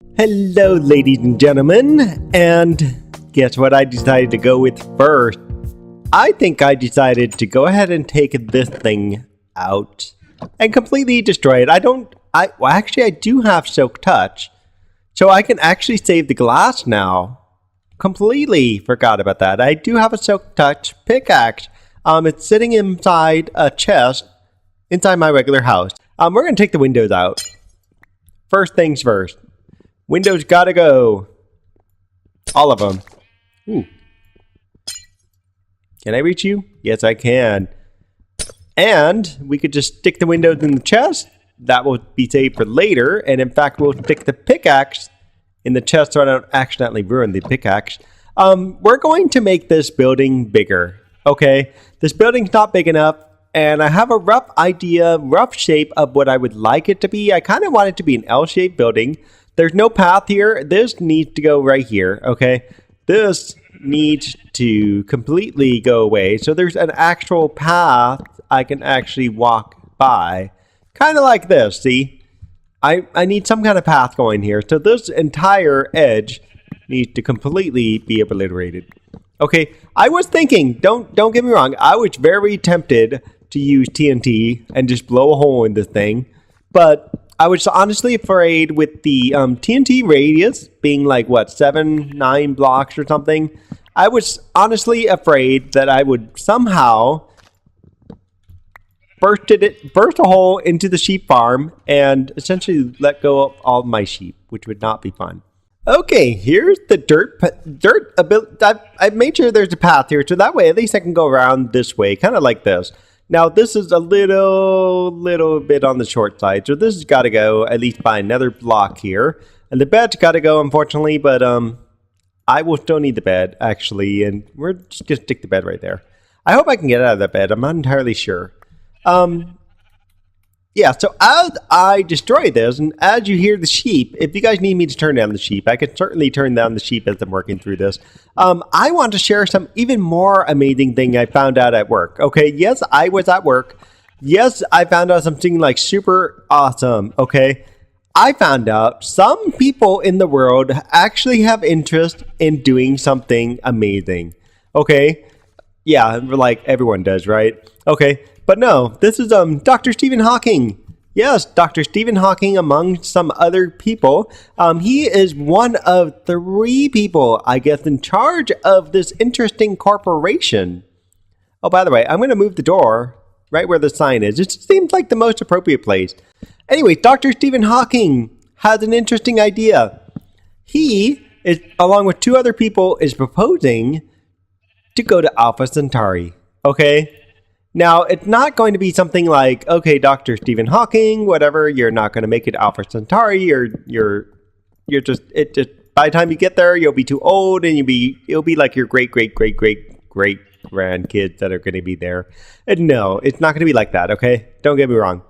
Hello, ladies and gentlemen, and guess what I decided to go with first? I think I decided to go ahead and take this thing out and completely destroy it. I do have Silk Touch, so I can actually save the glass now. Completely forgot about that. I do have a Silk Touch pickaxe. It's sitting inside a chest inside my regular house. We're gonna take the windows out. First things first. Windows gotta go. All of them. Ooh. Can I reach you? Yes, I can. And we could just stick the windows in the chest. That will be saved for later. And in fact, we'll stick the pickaxe in the chest so I don't accidentally ruin the pickaxe. We're going to make this building bigger. Okay? This building's not big enough. And I have a rough idea, rough shape of what I would like it to be. I kind of want it to be an L-shaped building. There's no path here. This needs to go right here, okay? This needs to completely go away. So there's an actual path I can actually walk by. Kind of like this, see? I need some kind of path going here. So this entire edge needs to completely be obliterated. Okay, I was thinking, don't get me wrong, I was very tempted to use TNT and just blow a hole in this thing. But I was honestly afraid with the TNT radius being like, what, 9 blocks or something? I was honestly afraid that I would somehow burst a hole into the sheep farm and essentially let go of all my sheep, which would not be fun. Okay, here's the dirt. I've made sure there's a path here, so that way at least I can go around this way, kind of like this. Now, this is a little bit on the short side, so this has got to go at least by another block here. And the bed's got to go, unfortunately, but I will still need the bed, actually, and we're just going to stick the bed right there. I hope I can get out of that bed. I'm not entirely sure. Yeah, so as I destroy this, and as you hear the sheep, if you guys need me to turn down the sheep, I can certainly turn down the sheep as I'm working through this. I want to share some even more amazing thing I found out at work. Okay, yes, I was at work. Yes, I found out something like super awesome, okay? I found out some people in the world actually have interest in doing something amazing, okay? Yeah, like everyone does, right? Okay. But no, this is Dr. Stephen Hawking. Yes, Dr. Stephen Hawking among some other people. He is one of 3 people, I guess, in charge of this interesting corporation. Oh, by the way, I'm going to move the door right where the sign is. It seems like the most appropriate place. Anyway, Dr. Stephen Hawking has an interesting idea. He is, along with 2 other people, is proposing to go to Alpha Centauri. Okay? Now, it's not going to be something like, okay, Dr. Stephen Hawking, whatever, you're not going to make it Alpha Centauri, you're just by the time you get there, you'll be too old, and it'll be like your great grandkids that are going to be there. And no, it's not going to be like that, okay? Don't get me wrong.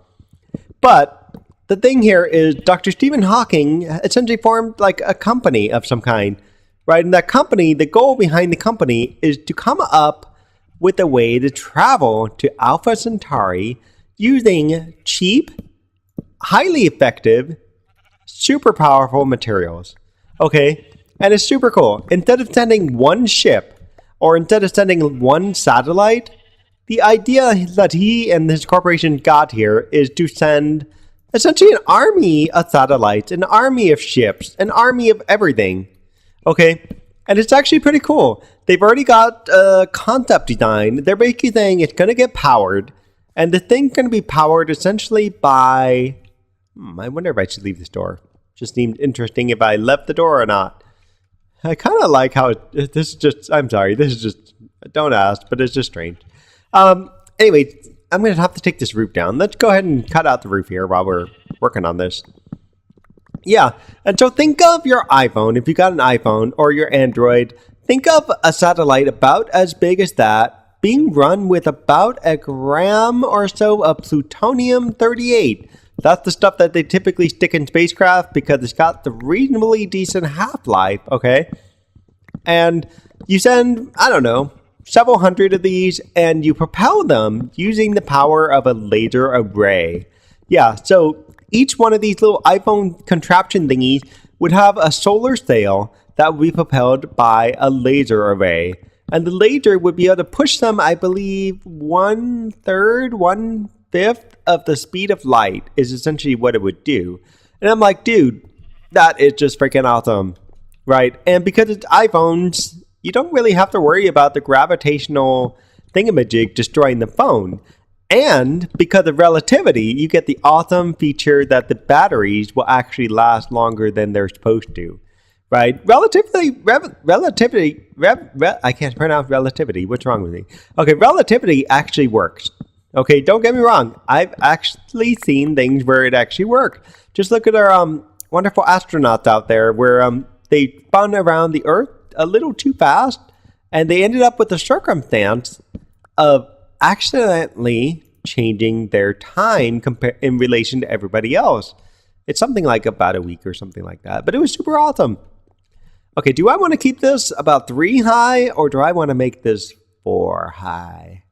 But the thing here is Dr. Stephen Hawking essentially formed like a company of some kind, right? And that company, the goal behind the company is to come up with a way to travel to Alpha Centauri using cheap, highly effective, super powerful materials. Okay? And it's super cool. Instead of sending one ship, or instead of sending one satellite, the idea that he and his corporation got here is to send essentially an army of satellites, an army of ships, an army of everything. Okay? And it's actually pretty cool. They've already got a concept design. They're basically saying it's going to get powered. And the thing's going to be powered essentially by... I wonder if I should leave this door. Just seemed interesting if I left the door or not. I kind of like how this is just... I'm sorry. This is just... Don't ask, but it's just strange. Anyway, I'm going to have to take this roof down. Let's go ahead and cut out the roof here while we're working on this. Yeah, and so think of your iPhone, if you got an iPhone, or your Android, think of a satellite about as big as that, being run with about a gram or so of plutonium-38. That's the stuff that they typically stick in spacecraft because it's got the reasonably decent half-life, okay? And you send, I don't know, several hundred of these, and you propel them using the power of a laser array. Yeah, so each one of these little iPhone contraption thingies would have a solar sail that would be propelled by a laser array. And the laser would be able to push them, I believe, 1/3, 1/5 of the speed of light is essentially what it would do. And I'm like, dude, that is just freaking awesome, right? And because it's iPhones, you don't really have to worry about the gravitational thingamajig destroying the phone. And because of relativity, you get the awesome feature that the batteries will actually last longer than they're supposed to. Right? I can't pronounce relativity. What's wrong with me? Okay, relativity actually works. Okay, don't get me wrong. I've actually seen things where it actually worked. Just look at our wonderful astronauts out there where they spun around the Earth a little too fast, and they ended up with the circumstance of accidentally changing their time in relation to everybody else. It's something like about a week or something like that, but it was super awesome. Okay, do I want to keep this about 3 high, or do I want to make this 4 high?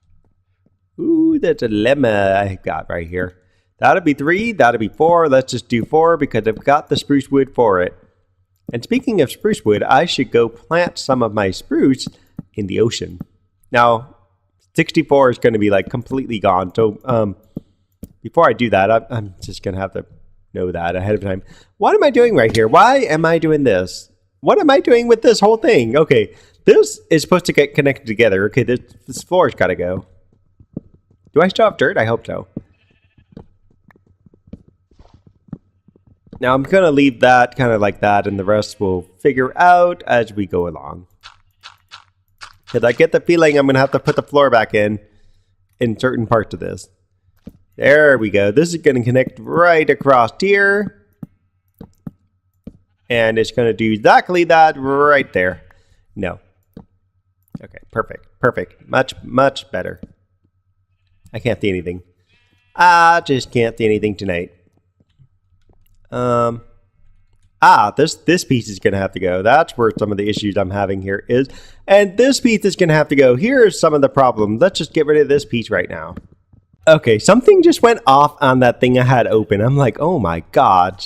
Ooh, the dilemma I got right here. That'll be 3, that'll be 4. Let's just do 4 because I've got the spruce wood for it. And speaking of spruce wood, I should go plant some of my spruce in the ocean. Now, 64 is going to be like completely gone. So before I do that, I'm just going to have to know that ahead of time. What am I doing right here? Why am I doing this? What am I doing with this whole thing? Okay, this is supposed to get connected together. Okay, this floor's got to go. Do I still have dirt? I hope so. Now I'm going to leave that kind of like that, and the rest we'll figure out as we go along. Because I get the feeling I'm going to have to put the floor back in certain parts of this. There we go. This is going to connect right across here. And it's going to do exactly that right there. No. Okay, perfect. Perfect. Much, much better. I can't see anything. I just can't see anything tonight. This piece is going to have to go. That's where some of the issues I'm having here is. And this piece is going to have to go. Here's some of the problems. Let's just get rid of this piece right now. Okay, something just went off on that thing I had open. I'm like, oh my God.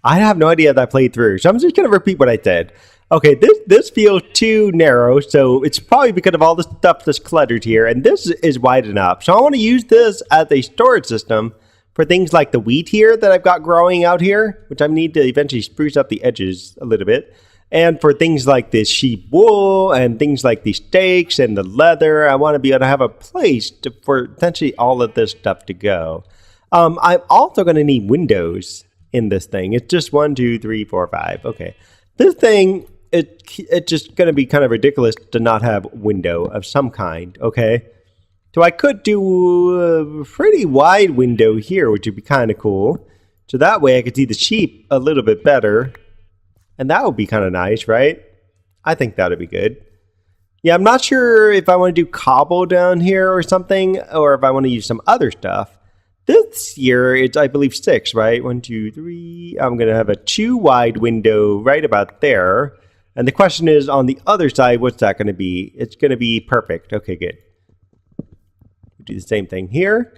I have no idea that I played through. So I'm just going to repeat what I said. Okay, this feels too narrow. So it's probably because of all the stuff that's cluttered here. And this is wide enough. So I want to use this as a storage system for things like the wheat here that I've got growing out here, which I need to eventually spruce up the edges a little bit. And for things like this sheep wool and things like the steaks and the leather, I want to be able to have a place for essentially all of this stuff to go. I'm also going to need windows in this thing. It's just 1, 2, 3, 4, 5. Okay. This thing, it's just going to be kind of ridiculous to not have window of some kind. Okay. So I could do a pretty wide window here, which would be kind of cool. So that way I could see the sheep a little bit better. And that would be kind of nice, right? I think that would be good. Yeah, I'm not sure if I want to do cobble down here or something, or if I want to use some other stuff. This year, it's, I believe, 6, right? 1, 2, 3. I'm going to have a 2 wide window right about there. And the question is, on the other side, what's that going to be? It's going to be perfect. Okay, good. We'll do the same thing here.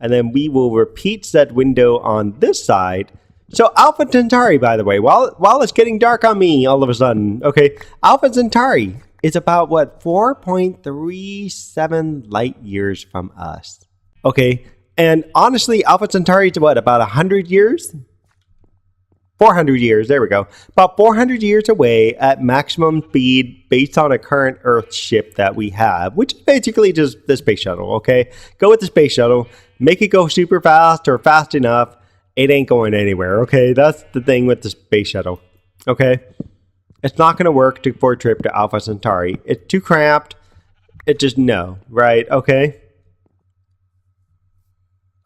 And then we will repeat that window on this side. So Alpha Centauri, by the way, while it's getting dark on me all of a sudden, okay, Alpha Centauri is about, what, 4.37 light years from us. Okay. And honestly, Alpha Centauri is what, about 100 years? 400 years, there we go. About 400 years away at maximum speed based on a current Earth ship that we have, which is basically just the space shuttle, okay? Go with the space shuttle, make it go super fast or fast enough. It ain't going anywhere, okay? That's the thing with the space shuttle, okay? It's not going to work for a trip to Alpha Centauri. It's too cramped. It just, no, right? Okay?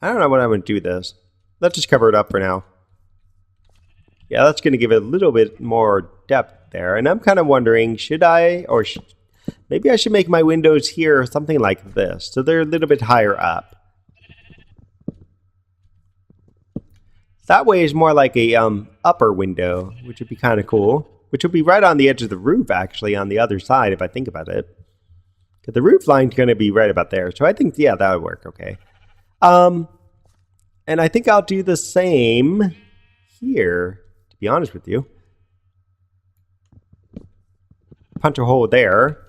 I don't know what I'm going to do with this. Let's just cover it up for now. Yeah, that's going to give it a little bit more depth there. And I'm kind of wondering, should I, or maybe I should make my windows here something like this. So they're a little bit higher up. That way is more like a upper window, which would be kind of cool. Which would be right on the edge of the roof, actually, on the other side, if I think about it. Because the roof line's going to be right about there. So I think, yeah, that would work okay. And I think I'll do the same here, to be honest with you. punch a hole there.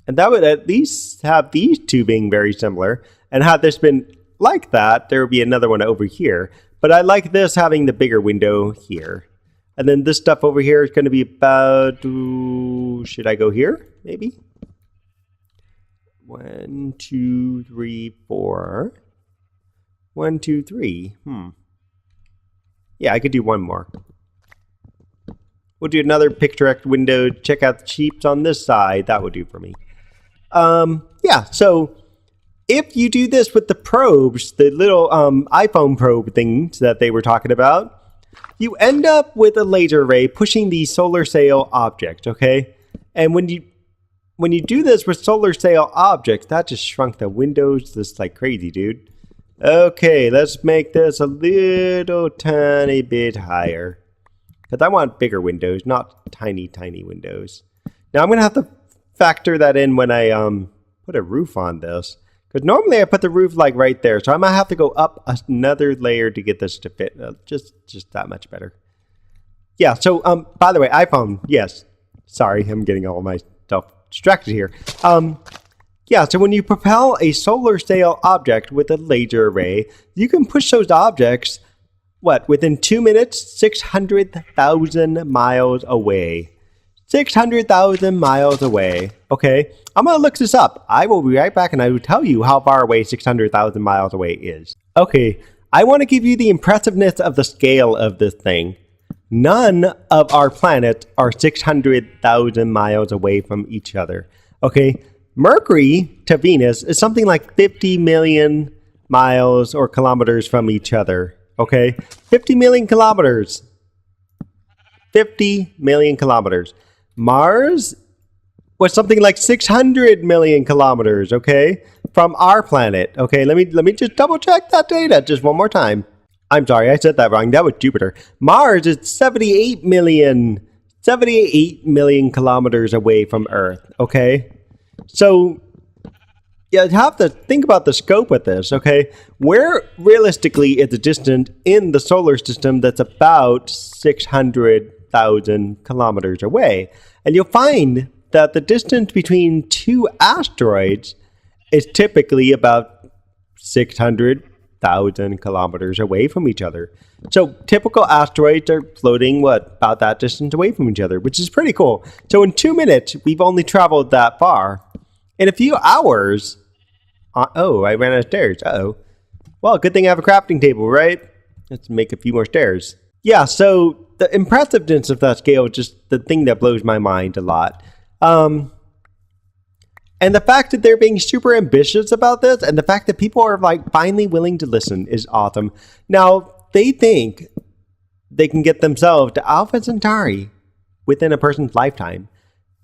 And that would at least have these two being very similar. And had this been like that, there would be another one over here. But I like this having the bigger window here. And then this stuff over here is going to be about... should I go here? Maybe? 1, 2, 3, 4. 1, 2, 3. Yeah, I could do one more. We'll do another picturesque window. Check out the sheeps on this side. That will do for me. Yeah, so if you do this with the probes, the little iPhone probe things that they were talking about, you end up with a laser array pushing the solar sail object, okay? And when you do this with solar sail objects, that just shrunk the windows just like crazy, dude. Okay, let's make this a little tiny bit higher. Because I want bigger windows, not tiny, tiny windows. Now I'm going to have to factor that in when I put a roof on this. Because normally I put the roof like right there. So I might have to go up another layer to get this to fit. Just that much better. Yeah, so by the way, iPhone, yes. Sorry, I'm getting all myself distracted here. Yeah, so when you propel a solar sail object with a laser array, you can push those objects, within 2 minutes, 600,000 miles away. 600,000 miles away. Okay, I'm going to look this up. I will be right back and I will tell you how far away 600,000 miles away is. Okay, I want to give you the impressiveness of the scale of this thing. None of our planets are 600,000 miles away from each other. Okay, Mercury to Venus is something like 50 million miles or kilometers from each other. Okay, 50 million kilometers. 50 million kilometers. Mars was something like 600 million kilometers, okay, from our planet. Okay, let me just double check that data just one more time. I'm sorry, I said that wrong. That was Jupiter. Mars is 78 million kilometers away from Earth, okay? So you have to think about the scope of this, okay? Where realistically is the distance in the solar system that's about 600,000 kilometers away? And you'll find that the distance between two asteroids is typically about 600,000 kilometers away from each other. So typical asteroids are floating, about that distance away from each other, which is pretty cool. So in 2 minutes, we've only traveled that far. In a few hours... oh, I ran out of stairs. Uh-oh. Well, good thing I have a crafting table, right? Let's make a few more stairs. Yeah, so the impressiveness of that scale is just the thing that blows my mind a lot. And the fact that they're being super ambitious about this, and the fact that people are finally willing to listen is awesome. Now, they think they can get themselves to Alpha Centauri within a person's lifetime.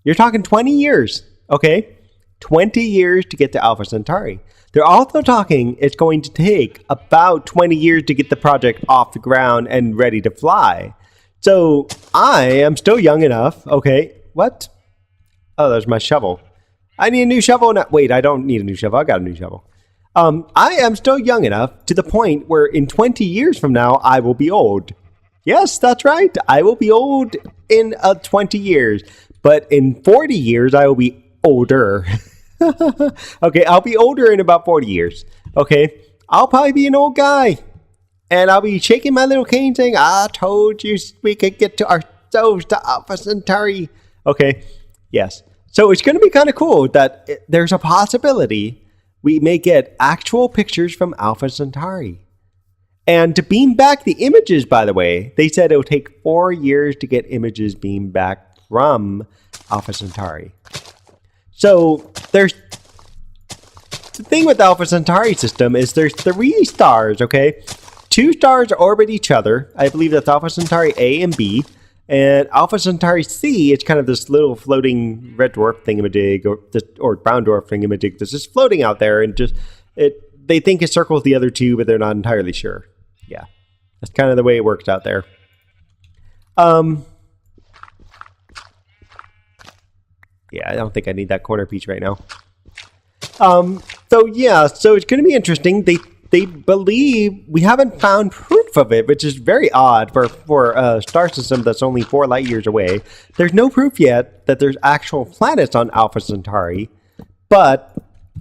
You're talking 20 years, okay? 20 years to get to Alpha Centauri. They're also talking it's going to take about 20 years to get the project off the ground and ready to fly. So I am still young enough. Okay, what? Oh, there's my shovel. I need a new shovel now. Wait, I don't need a new shovel. I got a new shovel. I am still young enough to the point where in 20 years from now, I will be old. Yes, that's right. I will be old in 20 years. But in 40 years, I will be older. Okay, I'll be older in about 40 years. Okay, I'll probably be an old guy. And I'll be shaking my little cane saying, I told you we could get to ourselves to Alpha Centauri. Okay, yes. So it's going to be kind of cool that there's a possibility we may get actual pictures from Alpha Centauri. And to beam back the images, by the way, they said it will take 4 years to get images beamed back from Alpha Centauri. So there's the thing with the Alpha Centauri system is there's 3 stars, okay? 2 stars orbit each other. I believe that's Alpha Centauri A and B. And Alpha Centauri C is kind of this little floating red dwarf thingamajig or brown dwarf thingamajig that's just floating out there, and they think it circles the other 2, but they're not entirely sure. Yeah, that's kind of the way it works out there. Yeah, I don't think I need that corner piece right now. So yeah, so it's going to be interesting. They believe we haven't found proof proof of it, which is very odd for a star system that's only 4 light years away. There's no proof yet that there's actual planets on Alpha Centauri, but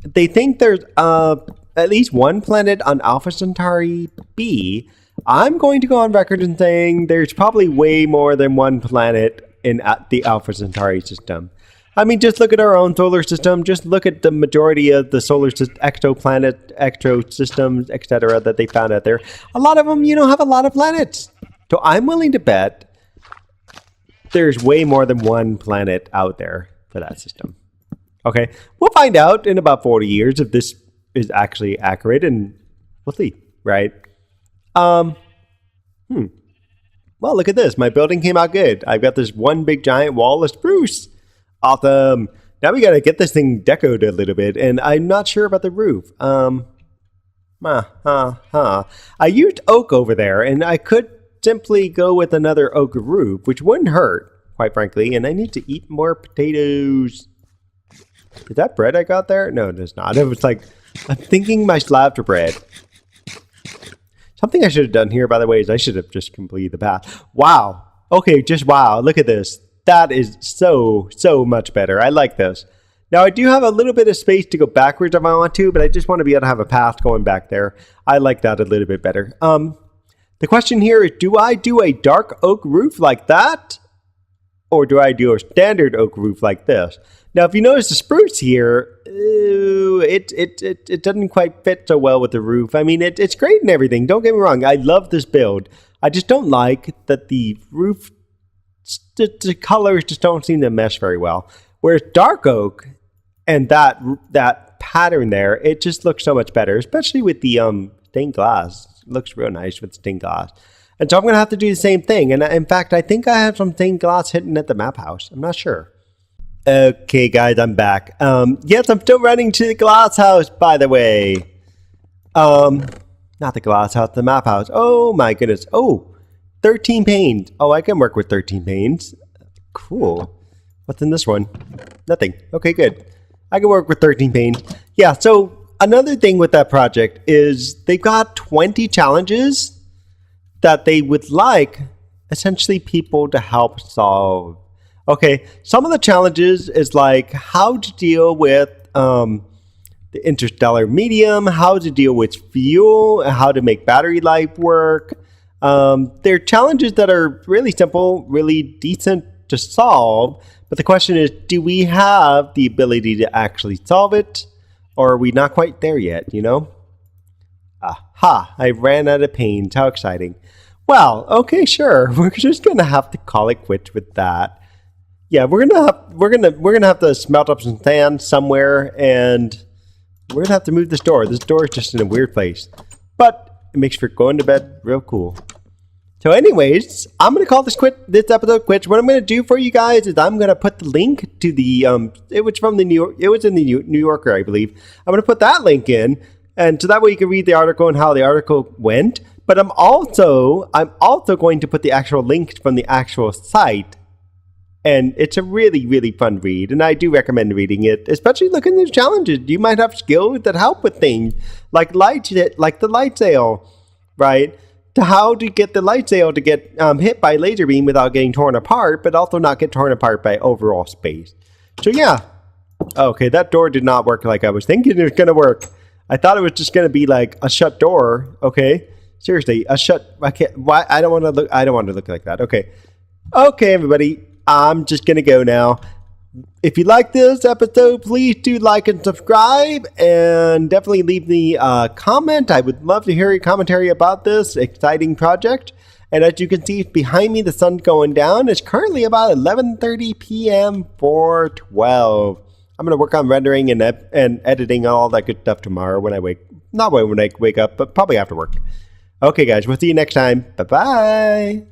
they think there's at least one planet on Alpha Centauri B. I'm going to go on record in saying there's probably way more than one planet in the Alpha Centauri system. I mean, just look at our own solar system. Just look at the majority of the solar exoplanet, exosystems, etc. that they found out there. A lot of them, have a lot of planets. So I'm willing to bet there's way more than one planet out there for that system. Okay, we'll find out in about 40 years if this is actually accurate, and we'll see, right? Well, look at this. My building came out good. I've got this one big giant wall of spruce. Awesome. Now we got to get this thing decoed a little bit, and I'm not sure about the roof. I used oak over there, and I could simply go with another oak roof, which wouldn't hurt, quite frankly, and I need to eat more potatoes. Is that bread I got there? No, it is not. It was like, I'm thinking my slabs are bread. Something I should have done here, by the way, is I should have just completed the path. Wow. Okay, just wow. Look at this. That is so much better. I like this. Now, I do have a little bit of space to go backwards if I want to, but I just want to be able to have a path going back there. I like that a little bit better. The question here is, do I do a dark oak roof like that? Or do I do a standard oak roof like this? Now, if you notice the spruce here, it doesn't quite fit so well with the roof. I mean, it's great and everything. Don't get me wrong. I love this build. I just don't like that the roof, the colors just don't seem to mesh very well. Whereas dark oak and that pattern there, it just looks so much better, especially with the stained glass. It looks real nice with stained glass. And so I'm going to have to do the same thing. And in fact, I think I have some stained glass hidden at the map house. I'm not sure. Okay, guys, I'm back. Yes, I'm still running to the glass house, by the way. Not the glass house, the map house. Oh, my goodness. Oh, 13 panes. Oh, I can work with 13 panes. Cool. What's in this one? Nothing. Okay, good. I can work with 13 panes. Yeah, so another thing with that project is they've got 20 challenges that they would like, essentially, people to help solve. Okay, some of the challenges is like how to deal with the interstellar medium, how to deal with fuel, how to make battery life work. They're challenges that are really simple, really decent to solve. But the question is, do we have the ability to actually solve it? Or are we not quite there yet, Aha, I ran out of panes. How exciting. Well, okay, sure. We're just going to have to call it quits with that. Yeah, we're gonna have to smelt up some sand somewhere, and we're gonna have to move this door. This door is just in a weird place, but it makes for going to bed real cool. So, anyways, I'm gonna call this episode quits. What I'm gonna do for you guys is I'm gonna put the link to the it was in the New Yorker, I believe. I'm gonna put that link in, and so that way you can read the article and how the article went. But I'm also going to put the actual link from the actual site. And it's a really, really fun read, and I do recommend reading it, especially looking at the challenges. You might have skills that help with things, like the light sail, right? To how to get the light sail to get hit by laser beam without getting torn apart, but also not get torn apart by overall space. So yeah. Okay, that door did not work like I was thinking it was going to work. I thought it was just going to be like a shut door, okay? Seriously, a shut... I can't... Why? I don't want to look like that. Okay. Okay, everybody. I'm just going to go now. If you like this episode, please do like and subscribe, and definitely leave me a comment. I would love to hear your commentary about this exciting project. And as you can see behind me, the sun's going down. It's currently about 11:30 p.m. for 12. I'm going to work on rendering and editing all that good stuff tomorrow when I wake up, but probably after work. Okay, guys, we'll see you next time. Bye-bye.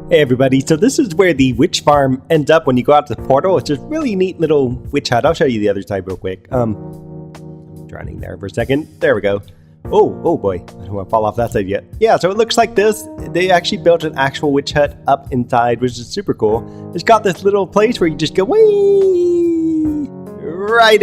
Hey everybody, so this is where the witch farm ends up when you go out to the portal. It's just really neat little witch hut. I'll show you the other side real quick. Drowning there for a second. There we go. Oh boy, I don't want to fall off that side yet. Yeah, so it looks like this. They actually built an actual witch hut up inside, which is super cool. It's got this little place where you just go, whee, right